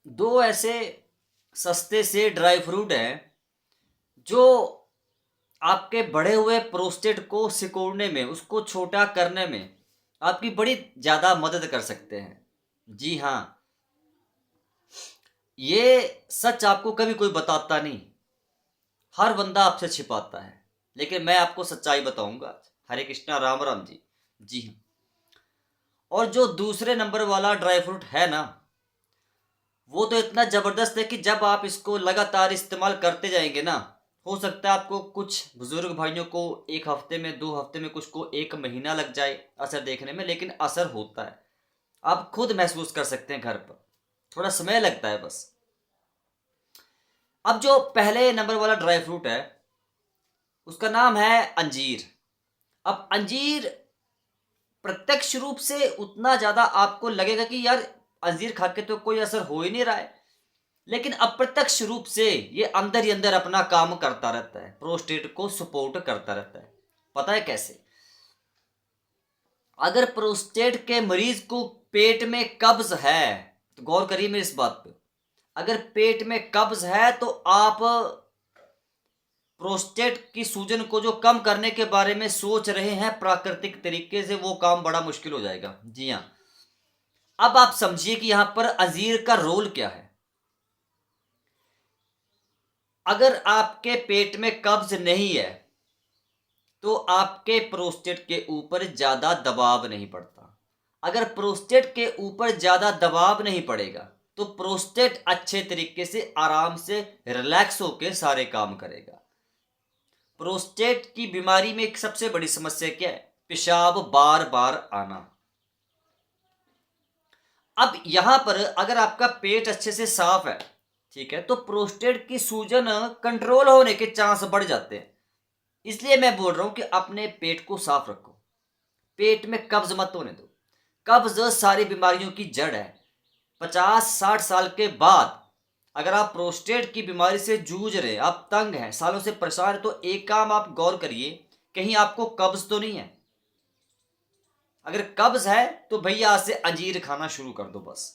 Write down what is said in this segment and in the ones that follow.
दो ऐसे सस्ते से ड्राई फ्रूट हैं जो आपके बढ़े हुए प्रोस्टेट को सिकोड़ने में, उसको छोटा करने में आपकी बड़ी ज़्यादा मदद कर सकते हैं। जी हाँ, ये सच आपको कभी कोई बताता नहीं, हर बंदा आपसे छिपाता है, लेकिन मैं आपको सच्चाई बताऊंगा आज। हरे कृष्णा, राम राम जी। जी हाँ। और जो दूसरे नंबर वाला ड्राई फ्रूट है ना, वो तो इतना ज़बरदस्त है कि जब आप इसको लगातार इस्तेमाल करते जाएंगे ना, हो सकता है आपको, कुछ बुजुर्ग भाइयों को 1 हफ्ते में, 2 हफ्ते में, कुछ को 1 महीना लग जाए असर देखने में, लेकिन असर होता है। आप खुद महसूस कर सकते हैं घर पर, थोड़ा समय लगता है बस। अब जो पहले नंबर वाला ड्राई फ्रूट है, उसका नाम है अंजीर। अब अंजीर प्रत्यक्ष रूप से उतना ज़्यादा आपको लगेगा कि यार अंजीर खा के तो कोई असर हो ही नहीं रहा है, लेकिन अप्रत्यक्ष रूप से ये अंदर ही अंदर अपना काम करता रहता है, प्रोस्टेट को सपोर्ट करता रहता है। पता है कैसे? अगर प्रोस्टेट के मरीज को पेट में कब्ज है, तो गौर करिए मेरी इस बात पे, अगर पेट में कब्ज है तो आप प्रोस्टेट की सूजन को जो कम करने के बारे में सोच रहे हैं प्राकृतिक तरीके से, वो काम बड़ा मुश्किल हो जाएगा। जी हाँ। अब आप समझिए कि यहां पर अंजीर का रोल क्या है। अगर आपके पेट में कब्ज नहीं है तो आपके प्रोस्टेट के ऊपर ज्यादा दबाव नहीं पड़ता। अगर प्रोस्टेट के ऊपर ज्यादा दबाव नहीं पड़ेगा तो प्रोस्टेट अच्छे तरीके से, आराम से, रिलैक्स होकर सारे काम करेगा। प्रोस्टेट की बीमारी में एक सबसे बड़ी समस्या क्या है? पेशाब बार बार आना। अब यहां पर अगर आपका पेट अच्छे से साफ है, ठीक है, तो प्रोस्टेट की सूजन कंट्रोल होने के चांस बढ़ जाते हैं। इसलिए मैं बोल रहा हूं कि अपने पेट को साफ रखो, पेट में कब्ज मत होने दो। कब्ज सारी बीमारियों की जड़ है। 50-60 साल के बाद अगर आप प्रोस्टेट की बीमारी से जूझ रहे, आप तंग हैं, सालों से परेशान हैं, तो एक काम आप गौर करिए, कहीं आपको कब्ज तो नहीं है। अगर कब्ज है तो भैया आज से अंजीर खाना शुरू कर दो बस।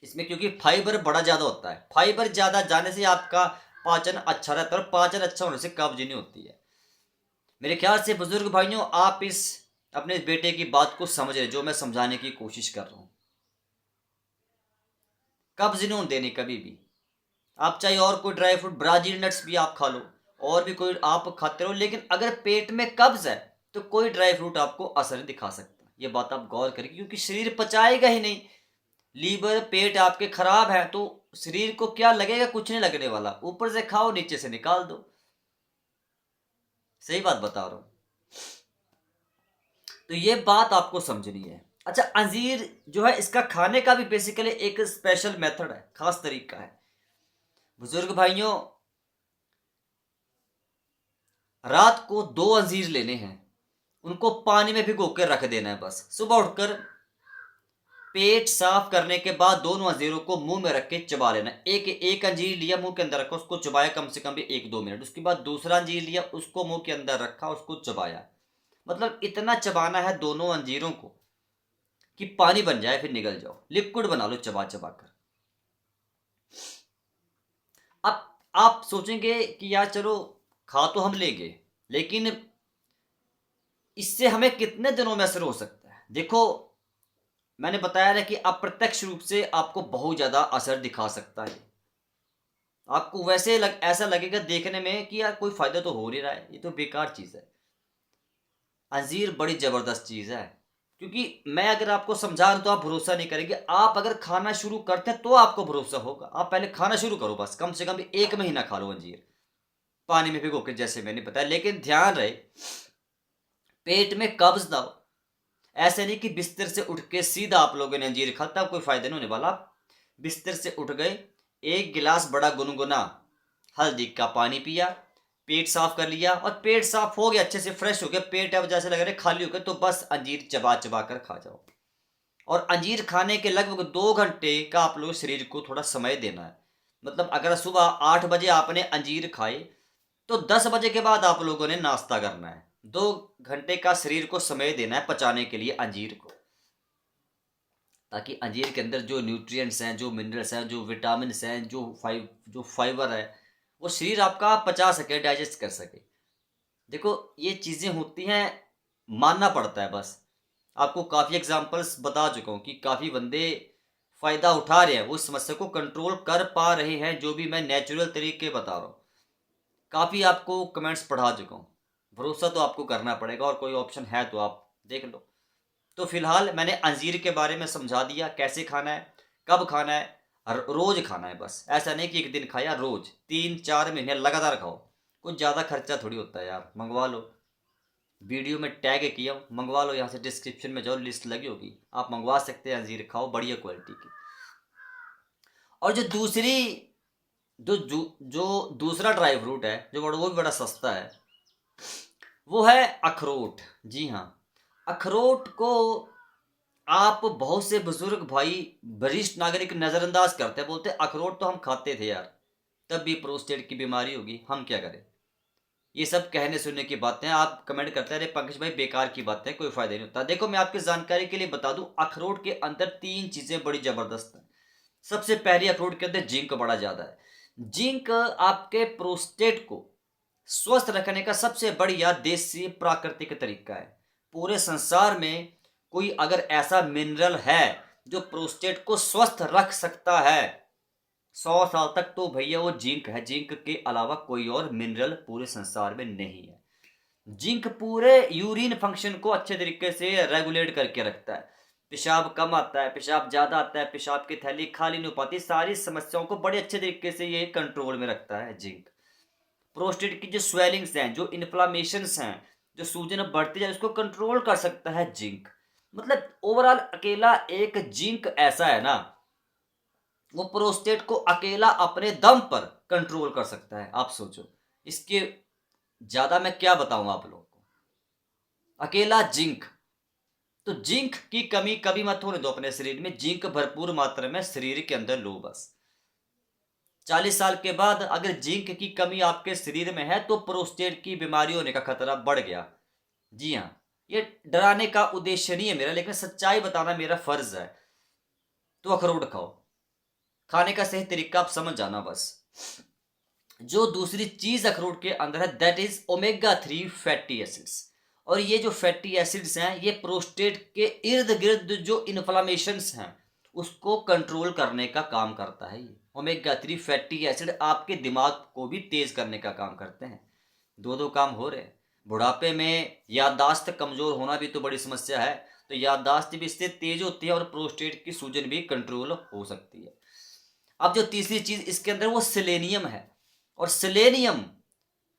इसमें क्योंकि फाइबर बड़ा ज्यादा होता है, फाइबर ज्यादा जाने से आपका पाचन अच्छा रहता है, और पाचन अच्छा होने से कब्ज नहीं होती है। मेरे ख्याल से बुजुर्ग भाइयों, आप इस अपने बेटे की बात को समझ रहे, जो मैं समझाने की कोशिश कर रहा हूं। कब्ज नहीं होने देनी कभी भी। आप चाहे और कोई ड्राई फ्रूट, ब्राजील नट्स भी आप खा लो, और भी कोई आप खाते रहो, लेकिन अगर पेट में कब्ज है तो कोई ड्राई फ्रूट आपको असर नहीं दिखा सकता। ये बात आप गौर करें, क्योंकि शरीर पचाएगा ही नहीं। लीवर, पेट आपके खराब है तो शरीर को क्या लगेगा? कुछ नहीं लगने वाला। ऊपर से खाओ, नीचे से निकाल दो। सही बात बता रहा हूं। तो ये बात आपको समझनी है। अच्छा, अंजीर जो है, इसका खाने का भी बेसिकली एक स्पेशल मेथड है, खास तरीका है। बुजुर्ग भाइयों, रात को 2 अंजीर लेने हैं, उनको पानी में भिगो के रख देना है बस। सुबह उठकर पेट साफ करने के बाद दोनों अंजीरों को मुंह में रख के चबा लेना। एक एक अंजीर लिया, मुंह के अंदर रखा, उसको चबाया कम से कम भी 1-2 मिनट। उसके बाद दूसरा अंजीर लिया, उसको मुंह के अंदर रखा, उसको चबाया। मतलब इतना चबाना है दोनों अंजीरों को कि पानी बन जाए, फिर निगल जाओ, लिक्विड बना लो चबा चबा कर। अब आप सोचेंगे कि यार चलो, खा तो हम लेंगे, लेकिन इससे हमें कितने दिनों में असर हो सकता है? देखो, मैंने बताया ना कि अप्रत्यक्ष रूप से आपको बहुत ज्यादा असर दिखा सकता है। आपको वैसे ऐसा लगेगा देखने में कि यार कोई फायदा तो हो नहीं रहा है, ये तो बेकार चीज है। अंजीर बड़ी जबरदस्त चीज है, क्योंकि मैं अगर आपको समझा रहा हूं तो आप भरोसा नहीं करेंगे। आप अगर खाना शुरू करते हैं तो आपको भरोसा होगा। आप पहले खाना शुरू करो बस, कम से कम 1 महीना खा लो अंजीर, पानी में भिगो के, जैसे मैंने बताया। लेकिन ध्यान रहे, पेट में कब्ज ना हो। ऐसे नहीं कि बिस्तर से उठ के सीधा आप लोगों ने अंजीर खा, तब कोई फायदा नहीं होने वाला। आप बिस्तर से उठ गए, 1 गिलास बड़ा गुनगुना हल्दी का पानी पिया, पेट साफ कर लिया, और पेट साफ हो गया, अच्छे से फ्रेश हो गया, पेट अब जैसे लग रहा है खाली हो गया, तो बस अंजीर चबा चबा कर खा जाओ। और अंजीर खाने के लगभग 2 घंटे का आप लोग शरीर को थोड़ा समय देना है। मतलब अगर सुबह 8 बजे आपने अंजीर खाए, तो 10 बजे के बाद आप लोगों ने नाश्ता करना है। 2 घंटे का शरीर को समय देना है पचाने के लिए अंजीर को, ताकि अंजीर के अंदर जो न्यूट्रिएंट्स हैं, जो मिनरल्स हैं, जो विटामिन्स हैं, जो फाइबर है, वो शरीर आपका पचा सके, डाइजेस्ट कर सके। देखो ये चीज़ें होती हैं, मानना पड़ता है बस। आपको काफ़ी एग्ज़ाम्पल्स बता चुका हूँ कि काफ़ी बंदे फ़ायदा उठा रहे हैं, वो इस समस्या को कंट्रोल कर पा रहे हैं, जो भी मैं नेचुरल तरीके बता रहा हूँ। काफ़ी आपको कमेंट्स पढ़ा चुका हूँ। भरोसा तो आपको करना पड़ेगा और कोई ऑप्शन है तो आप देख लो। तो फ़िलहाल मैंने अंजीर के बारे में समझा दिया, कैसे खाना है, कब खाना है, रोज़ खाना है बस। ऐसा नहीं कि एक दिन खाया, रोज़ 3-4 महीने लगातार खाओ। कुछ ज़्यादा खर्चा थोड़ी होता है यार, मँगवा लो। वीडियो में टैग किया हूँ, मँगवा लो, यहाँ से डिस्क्रिप्शन में जाओ, लिस्ट लगी होगी। आप मँगवा सकते हैं, अंजीर खाओ, बढ़िया क्वालिटी की। और जो दूसरी जो दूसरा ड्राई फ्रूट है, वो भी बड़ा सस्ता है, वो है अखरोट। जी हाँ, अखरोट को आप बहुत से बुजुर्ग भाई, वरिष्ठ नागरिक नज़रअंदाज करते हैं, बोलते हैं अखरोट तो हम खाते थे यार, तब भी प्रोस्टेट की बीमारी होगी, हम क्या करें। ये सब कहने सुनने की बातें हैं। आप कमेंट करते हैं, अरे पंकज भाई बेकार की बातें हैं, कोई फायदा नहीं होता। देखो मैं आपकी जानकारी के लिए बता दूं, अखरोट के अंदर 3 चीजें बड़ी जबरदस्त हैं। सबसे पहली, अखरोट के अंदर जिंक बड़ा ज्यादा है। जिंक आपके प्रोस्टेट को स्वस्थ रखने का सबसे बढ़िया देसी प्राकृतिक तरीका है। पूरे संसार में कोई अगर ऐसा मिनरल है जो प्रोस्टेट को स्वस्थ रख सकता है 100 साल तक, तो भैया वो जिंक है। जिंक के अलावा कोई और मिनरल पूरे संसार में नहीं है। जिंक पूरे यूरिन फंक्शन को अच्छे तरीके से रेगुलेट करके रखता है। पेशाब कम आता है, पेशाब ज़्यादा आता है, पेशाब की थैली खाली नहीं हो पाती, सारी समस्याओं को बड़े अच्छे तरीके से ये कंट्रोल में रखता है जिंक। प्रोस्टेट की जो स्वेलिंग्स हैं, जो इन्फ्लामेशंस हैं, जो सूजन बढ़ती है, उसको कंट्रोल कर सकता है जिंक। मतलब ओवरऑल अकेला एक जिंक ऐसा है ना, वो प्रोस्टेट को अकेला अपने दम पर कंट्रोल कर सकता है। आप सोचो, इसके ज्यादा मैं क्या बताऊं आप लोगों को। अकेला जिंक। तो जिंक की कमी कभी मत होने दो अपने शरीर में। जिंक भरपूर मात्रा में शरीर के अंदर लो बस। 40 साल के बाद अगर जिंक की कमी आपके शरीर में है तो प्रोस्टेट की बीमारी होने का खतरा बढ़ गया। जी हाँ, ये डराने का उद्देश्य नहीं है मेरा, लेकिन सच्चाई बताना मेरा फर्ज है। तो अखरोट खाओ, खाने का सही तरीका आप समझ जाना बस। जो दूसरी चीज अखरोट के अंदर है, that is omega 3 fatty acids. और ये जो फैटी एसिड्स हैं, ये प्रोस्टेट के इर्द गिर्द जो इन्फ्लामेशंस हैं उसको कंट्रोल करने का काम करता है। ये ओमेगा 3 फैटी एसिड आपके दिमाग को भी तेज करने का काम करते हैं। दो काम हो रहे हैं। बुढ़ापे में याददाश्त कमजोर होना भी तो बड़ी समस्या है, तो याददाश्त भी इससे तेज होती है और प्रोस्टेट की सूजन भी कंट्रोल हो सकती है। अब जो तीसरी चीज इसके अंदर वो सेलेनियम है। और सेलेनियम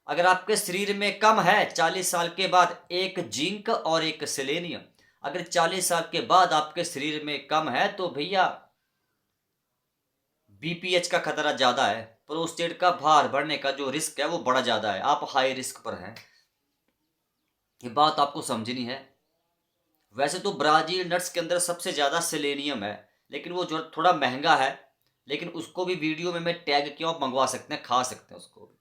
अगर आपके शरीर में कम है 40 साल के बाद, एक जिंक और एक सेलेनियम अगर 40 साल के बाद आपके शरीर में कम है, तो भैया बीपीएच का खतरा ज्यादा है। प्रोस्टेट का भार बढ़ने का जो रिस्क है वो बड़ा ज्यादा है। आप हाई रिस्क पर हैं, ये बात आपको समझनी है। वैसे तो ब्राजील नट्स के अंदर सबसे ज्यादा सेलेनियम है, लेकिन वो जो थोड़ा महंगा है, लेकिन उसको भी वीडियो में मैं टैग किया, आप मंगवा सकते हैं, खा सकते हैं उसको भी।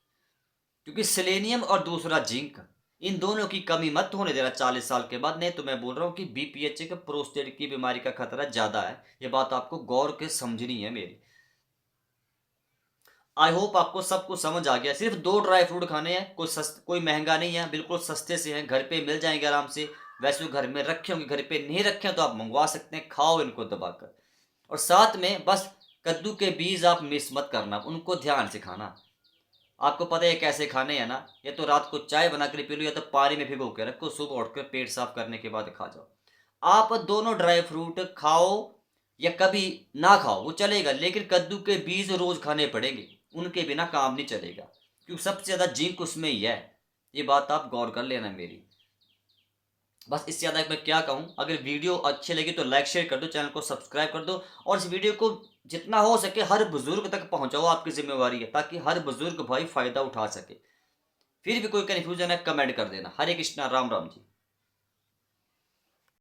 क्योंकि सेलेनियम और दूसरा जिंक, इन दोनों की कमी मत होने देना 40 साल के बाद। नहीं तो मैं बोल रहा हूँ कि बीपीएच के प्रोस्टेट की बीमारी का खतरा ज्यादा है। ये बात आपको गौर के समझनी है मेरी। आई होप आपको सब कुछ समझ आ गया। सिर्फ 2 ड्राई फ्रूट खाने हैं, कोई महंगा नहीं है, बिल्कुल सस्ते से हैं, घर पे मिल जाएंगे आराम से। वैसे घर में रखे होंगे, घर पे नहीं रखे तो आप मंगवा सकते हैं, खाओ इनको दबाकर। और साथ में बस कद्दू के बीज आप मिस मत करना, उनको ध्यान से खाना। आपको पता है कैसे खाने हैं ना, या तो रात को चाय बना कर पी लो, या तो पानी में भिगो के रखो, सुबह उठकर पेट साफ करने के बाद खा जाओ। आप दोनों ड्राई फ्रूट खाओ या कभी ना खाओ वो चलेगा, लेकिन कद्दू के बीज रोज खाने पड़ेंगे, उनके बिना काम नहीं चलेगा, क्योंकि सबसे ज्यादा जिंक उसमें ही है। ये बात आप गौर कर लेना मेरी। बस इससे ज़्यादा मैं क्या कहूँ। अगर वीडियो अच्छी लगी तो लाइक शेयर कर दो, चैनल को सब्सक्राइब कर दो, और इस वीडियो को जितना हो सके हर बुजुर्ग तक पहुँचाओ, आपकी जिम्मेवारी है, ताकि हर बुजुर्ग भाई फ़ायदा उठा सके। फिर भी कोई कन्फ्यूजन है कमेंट कर देना। हरे कृष्णा, राम राम जी।